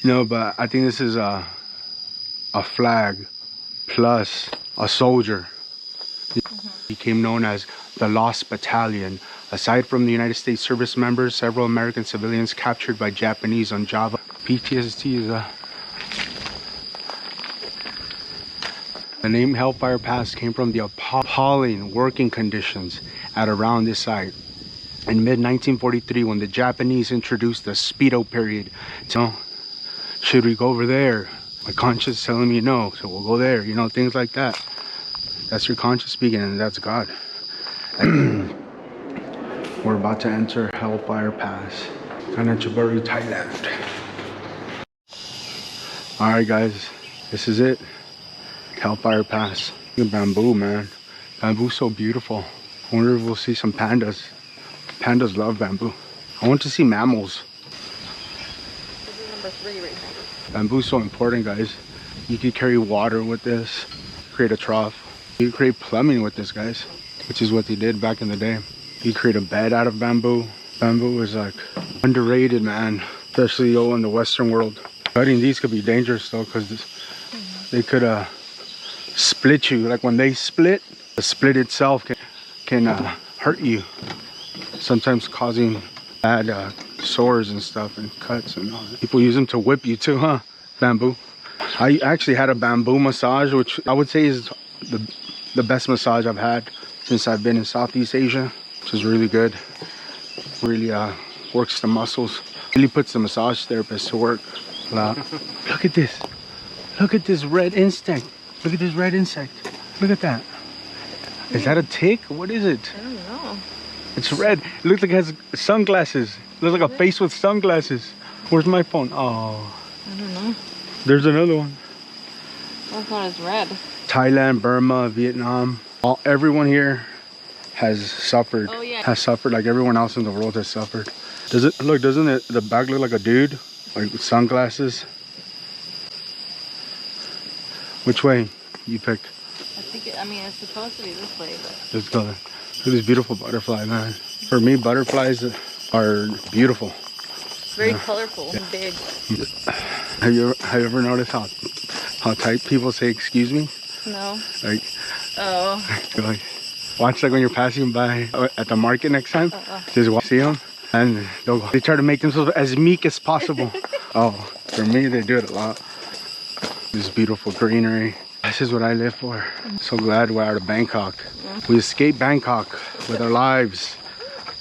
No, but I think this is a flag plus a soldier. He became known as the Lost Battalion. Aside from the United States service members, several American civilians captured by Japanese on Java. PTSD is the name Hellfire Pass came from the appalling working conditions at around this site. In mid-1943, when the Japanese introduced the Speedo period. So, should we go over there? My conscience is telling me no, so we'll go there. You know, things like that. That's your conscience speaking, and that's God. And we're about to enter Hellfire Pass, Thailand. Alright guys, this is it. Hellfire Pass. Look at bamboo, man. Bamboo's so beautiful. I wonder if we'll see some pandas. Pandas love bamboo. I want to see mammals. This is number 3 right now. Bamboo's so important, guys. You can carry water with this, create a trough. You can create plumbing with this, guys, which is what they did back in the day. You create a bed out of bamboo. Bamboo is like underrated, man, especially in the Western world. Cutting these could be dangerous though, because they could split you. Like when they split, the split itself can hurt you, sometimes causing bad sores and stuff and cuts and all that. People use them to whip you too, huh? Bamboo. I actually had a bamboo massage, which I would say is the best massage I've had since I've been in Southeast Asia, which is really good. Really works the muscles. Really puts the massage therapist to work a lot. Look at this. Look at this red insect. Look at this red insect. Look at that. Is that a tick? What is it? I don't know. It's red. It looks like it has sunglasses. It looks like a face with sunglasses. Where's my phone? Oh. I don't know. There's another one. That one is red. Thailand, Burma, Vietnam. Everyone here has suffered. Oh, yeah. Has suffered like everyone else in the world has suffered. Does it look? Doesn't it? The back look like a dude, like with sunglasses. Which way you pick? I think I mean it's supposed to be this way, but Let's go. Look at this beautiful butterfly, man. For me, butterflies are beautiful. very colorful and big. Have you ever noticed how tight people say excuse me? No. Like, Oh. like, watch like when you're passing by at the market next time. Just see them and they try to make themselves as meek as possible. Oh, for me they do it a lot. This beautiful greenery. This is what I live for. So glad we're out of Bangkok. We escaped Bangkok with our lives.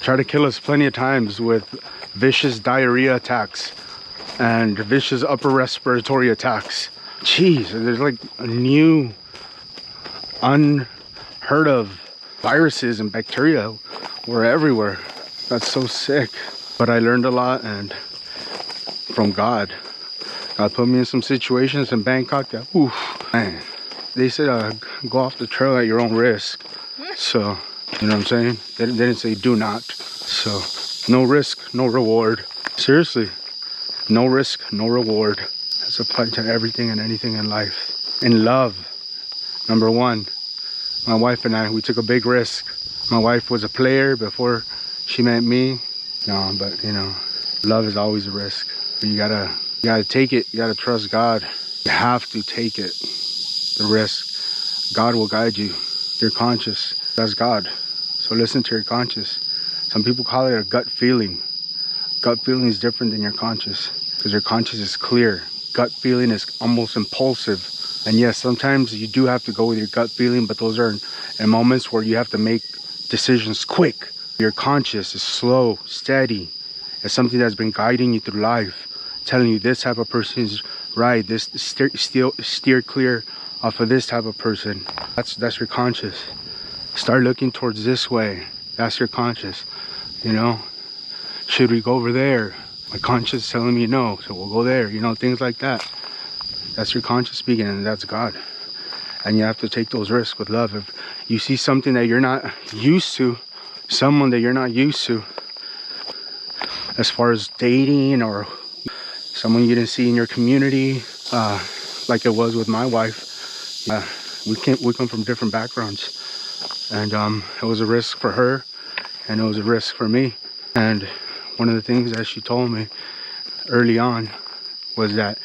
Try to kill us plenty of times with vicious diarrhea attacks and vicious upper respiratory attacks. Jeez, there's like a new unheard of viruses and bacteria were everywhere. That's so sick. But I learned a lot, and from God. God put me in some situations in Bangkok that, oof, man. They said go off the trail at your own risk. So, you know what I'm saying? They didn't say do not. So, no risk, no reward. Seriously, no risk, no reward. That's applied to everything and anything in life. In love, number one, my wife and I, we took a big risk. My wife was a player before she met me. No, but you know, love is always a risk. But you gotta take it. You gotta trust God. You have to take it. The risk. God will guide you. Your conscience. That's God. So listen to your conscience. Some people call it a gut feeling. Gut feeling is different than your conscience, because your conscience is clear. Gut feeling is almost impulsive. And yes, sometimes you do have to go with your gut feeling, but those are in moments where you have to make decisions quick. Your conscience is slow, steady. It's something that's been guiding you through life, telling you this type of person is right. This steer clear off of this type of person. That's your conscience. Start looking towards this way. That's your conscience. You know, should we go over there? My conscience is telling me no, so we'll go there. You know, things like that. That's your conscience speaking, and that's God. And you have to take those risks with love. If you see something that you're not used to, someone that you're not used to, as far as dating or someone you didn't see in your community, like it was with my wife, we come from different backgrounds, and it was a risk for her, and it was a risk for me. And one of the things that she told me early on was that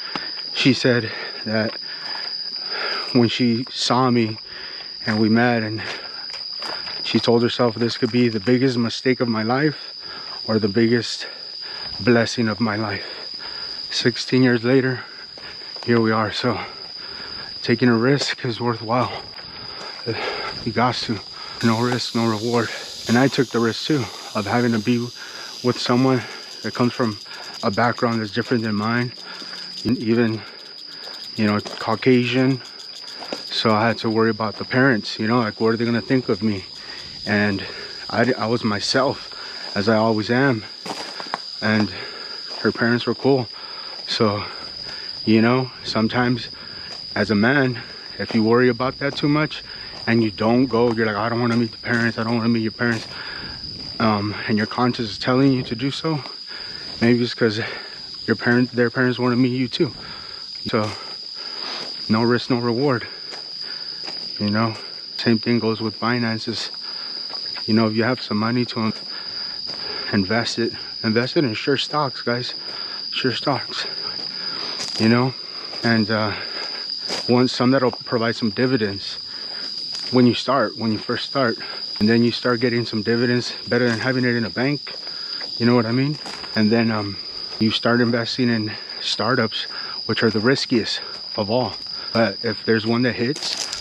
she said that when she saw me and we met, and she told herself this could be the biggest mistake of my life or the biggest blessing of my life. 16 years later, here we are. So taking a risk is worthwhile. You got to. No risk, no reward. And I took the risk too of having to be with someone that comes from a background that's different than mine, even, you know, Caucasian. So I had to worry about the parents, you know, like, what are they gonna think of me? And I was myself, as I always am, and her parents were cool. So, you know, sometimes as a man, if you worry about that too much and you don't go, you're like, I don't want to meet the parents, I don't want to meet your parents, and your conscience is telling you to do so, maybe it's because their parents want to meet you too. So no risk, no reward. You know, same thing goes with finances. You know, if you have some money to invest it in sure stocks, guys. Sure stocks, you know, and some that'll provide some dividends when you first start, and then you start getting some dividends better than having it in a bank, you know what I mean? And then you start investing in startups, which are the riskiest of all. But if there's one that hits,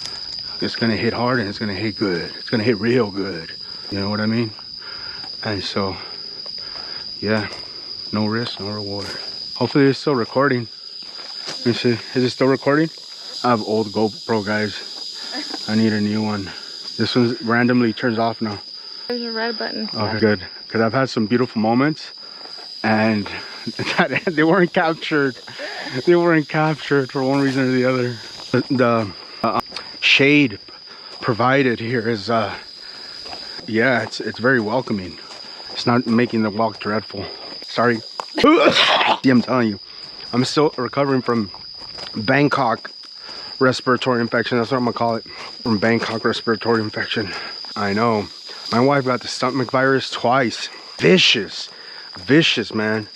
it's gonna hit hard and it's gonna hit good. It's gonna hit real good, you know what I mean? And so, yeah, no risk, no reward. Hopefully it's still recording. Let me see, is it still recording? I have old GoPro, guys. I need a new one. This one randomly turns off now. There's a red button. Okay, good. Because I've had some beautiful moments and they weren't captured. They weren't captured for one reason or the other. The shade provided here is, yeah, it's very welcoming. It's not making the walk dreadful. Sorry. I'm telling you, I'm still recovering from Bangkok respiratory infection. That's what I'm gonna call it. From Bangkok respiratory infection. I know. My wife got the stomach virus twice. Vicious, man.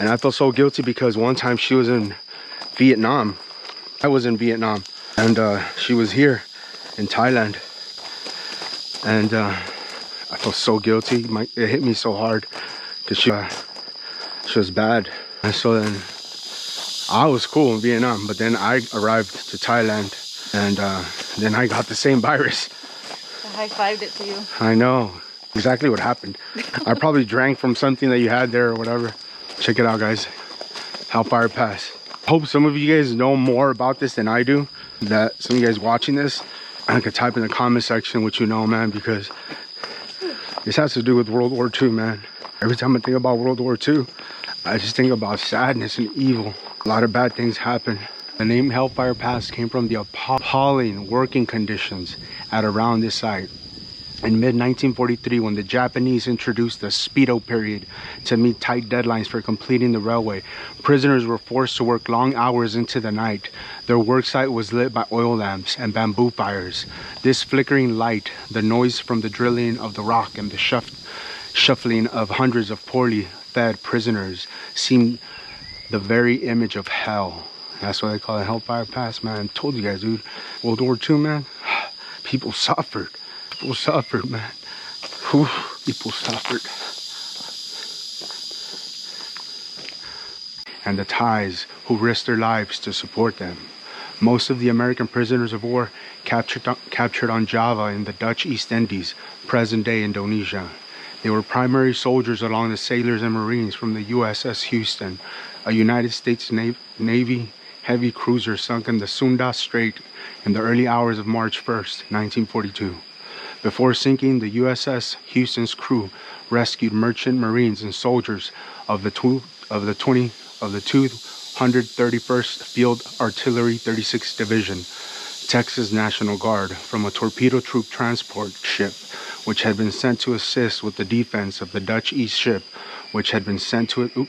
And I felt so guilty because one time she was in Vietnam. I was in Vietnam, and she was here in Thailand. And I felt so guilty. It hit me so hard because she was bad. And so then I was cool in Vietnam, but then I arrived to Thailand, and then I got the same virus. I high-fived it to you. I know exactly what happened. I probably drank from something that you had there or whatever. Check it out, guys. Hellfire Pass. Hope some of you guys know more about this than I do. That some of you guys watching this, I could type in the comment section what you know, man, because this has to do with World War II, man. Every time I think about World War II, I just think about sadness and evil. A lot of bad things happen. The name Hellfire Pass came from the appalling working conditions at around this site. In mid-1943, when the Japanese introduced the Speedo period to meet tight deadlines for completing the railway, prisoners were forced to work long hours into the night. Their work site was lit by oil lamps and bamboo fires. This flickering light, the noise from the drilling of the rock, and the shuffling of hundreds of poorly fed prisoners seemed the very image of hell. That's why they call it Hellfire Pass, man. I told you guys, dude. World War II, man. People suffered. People suffered, man. Whew, people suffered. And the Thais who risked their lives to support them. Most of the American prisoners of war captured on Java in the Dutch East Indies, present-day Indonesia. They were primary soldiers along the sailors and Marines from the USS Houston, a United States Navy heavy cruiser sunk in the Sunda Strait in the early hours of March 1st, 1942. Before sinking, the USS Houston's crew rescued merchant marines and soldiers of the 231st Field Artillery 36th Division, Texas National Guard, from a torpedo troop transport ship, which had been sent to assist with the defense of the Dutch East ship, which had been sent to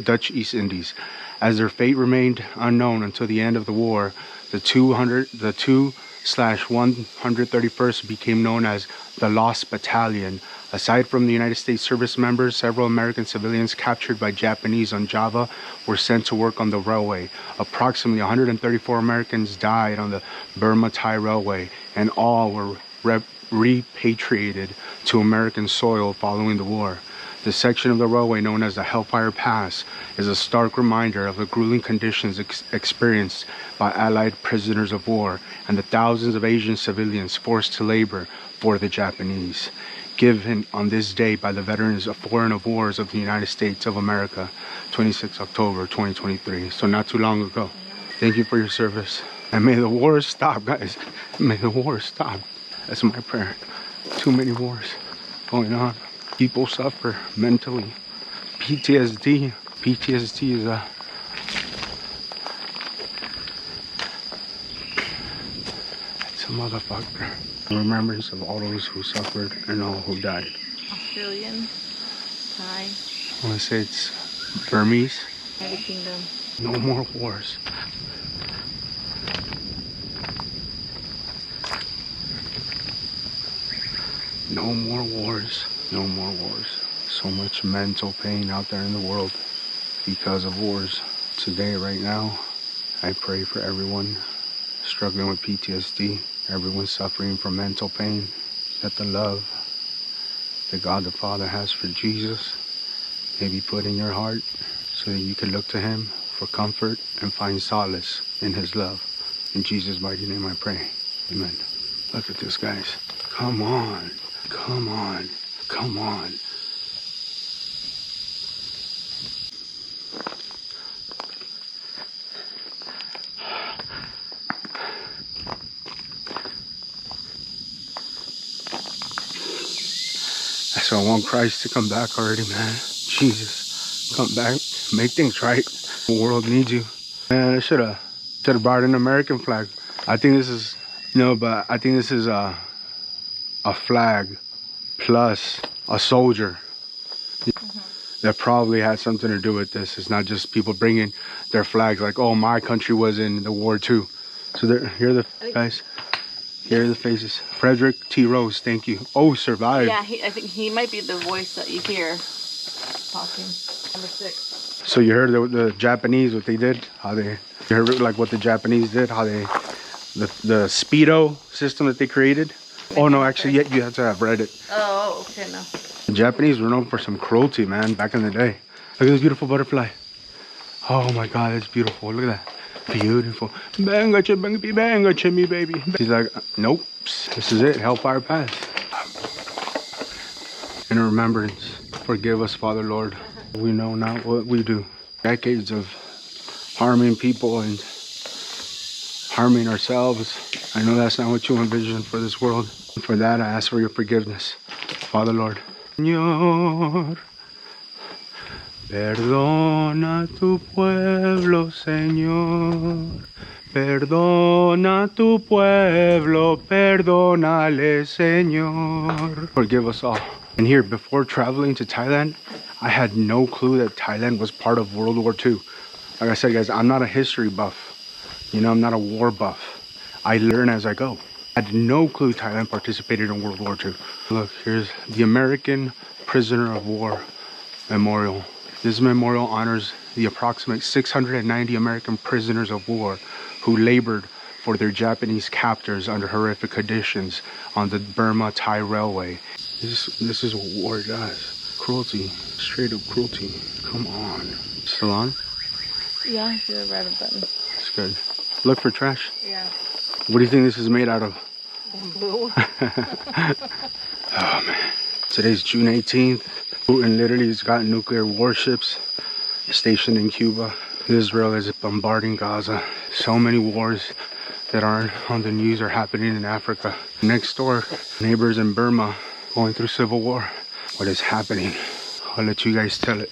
Dutch East Indies. As their fate remained unknown until the end of the war, the 2/131st became known as the Lost Battalion, Aside from the United States service members, several American civilians captured by Japanese on Java were sent to work on the railway. Approximately 134 Americans died on the Burma-Thai Railway, and all were repatriated to American soil following the war. The section of the railway known as the Hellfire Pass is a stark reminder of the grueling conditions experienced by Allied prisoners of war and the thousands of Asian civilians forced to labor for the Japanese. Given on this day by the veterans of foreign wars of the United States of America, 26 October 2023. So not too long ago. Thank you for your service. And may the wars stop, guys. May the wars stop. That's my prayer. Too many wars going on. People suffer mentally. PTSD. PTSD is it's a motherfucker. Remembrance of all those who suffered and all who died. Australian, Thai. I want to say it's Burmese. United Kingdom. No more wars. No more wars. No more wars. So much mental pain out there in the world because of wars. Today, right now, I pray for everyone struggling with PTSD, everyone suffering from mental pain, that the love that God the Father has for Jesus may be put in your heart so that you can look to Him for comfort and find solace in His love. In Jesus' mighty name I pray. Amen. Look at this, guys. Come on. Come on. Come on. So I want Christ to come back already, man. Jesus, come back. Make things right. The world needs you. Man, I should have brought an American flag. I think this is, but I think this is a flag plus a soldier. That probably had something to do with this. It's not just people bringing their flags like, oh, my country was in the war too. So here are the guys. Here are the faces. Frederick T. Rose, thank you. Oh, survived. Yeah, I think he might be the voice that you hear talking. Number 6. So you heard the Japanese, what they did? You heard like what the Japanese did? How they, the Speedo system that they created? Oh no, actually, yeah, you have to have read it. Oh, okay, no. The Japanese were known for some cruelty, man, back in the day. Look at this beautiful butterfly. Oh my God, it's beautiful. Look at that. Beautiful. Banga che me, baby. He's like, nope. This is it. Hellfire Pass. In remembrance, forgive us, Father Lord. We know not what we do. Decades of harming people and harming ourselves. I know that's not what you envisioned for this world. For that, I ask for your forgiveness, Father Lord. Señor, perdona tu pueblo, Señor. Perdona tu pueblo, perdónale, Señor. Forgive us all. And here, before traveling to Thailand, I had no clue that Thailand was part of World War II. Like I said, guys, I'm not a history buff. I'm not a war buff. I learn as I go. I had no clue Thailand participated in World War II. Look, here's the American Prisoner of War Memorial. This memorial honors the approximate 690 American prisoners of war who labored for their Japanese captors under horrific conditions on the Burma-Thai Railway. This is what war does. Cruelty. Straight up cruelty. Come on. Still on? Yeah, I see the red button. It's good. Look for trash. Yeah. What do you think this is made out of? Blue. Oh man. Today's June 18th. Putin literally has got nuclear warships stationed in Cuba. Israel is bombarding Gaza. So many wars that aren't on the news are happening in Africa. Next door, neighbors in Burma going through civil war. What is happening? I'll let you guys tell it.